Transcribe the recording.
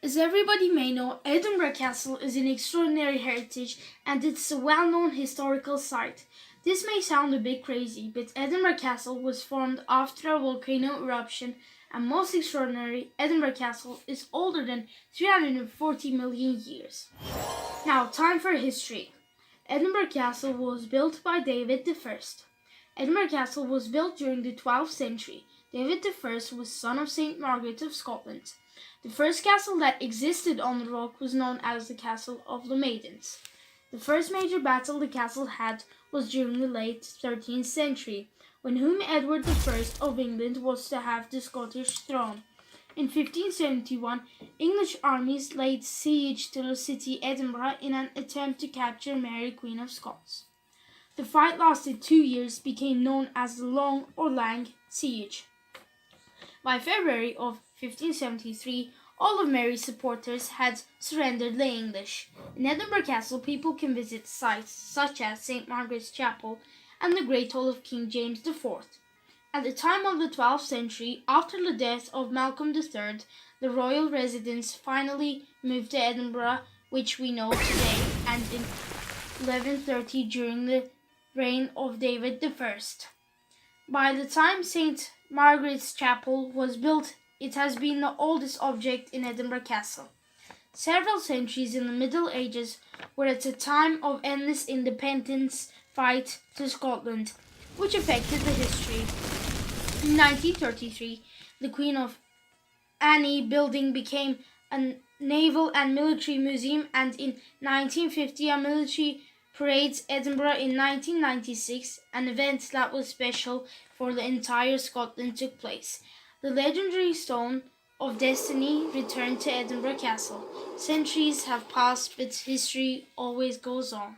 As everybody may know, Edinburgh Castle is an extraordinary heritage and it's a well-known historical site. This may sound a bit crazy, but Edinburgh Castle was formed after a volcano eruption, and most extraordinary, Edinburgh Castle is older than 340 million years. Now, time for history. Edinburgh Castle was built by David I. Edinburgh Castle was built during the 12th century. David I was son of St. Margaret of Scotland. The first castle that existed on the rock was known as the Castle of the Maidens. The first major battle the castle had was during the late 13th century, when Edward I of England was to have the Scottish throne. In 1571, English armies laid siege to the city Edinburgh in an attempt to capture Mary, Queen of Scots. The fight lasted 2 years, became known as the Long or Lang Siege. By February of 1573, all of Mary's supporters had surrendered the English. In Edinburgh Castle, people can visit sites such as St. Margaret's Chapel and the Great Hall of King James IV. At the time of the 12th century, after the death of Malcolm III, the royal residence finally moved to Edinburgh, which we know today, and in 1130 during the reign of David I. By the time St. Margaret's Chapel was built, it has been the oldest object in Edinburgh Castle. Several centuries in the Middle Ages were at a time of endless independence fight to Scotland, which affected the history. In 1933, the Queen of Anne building became a naval and military museum, and in 1950 a military parades Edinburgh. In 1996, an event that was special for the entire Scotland took place. The legendary Stone of Destiny returned to Edinburgh Castle. Centuries have passed, but history always goes on.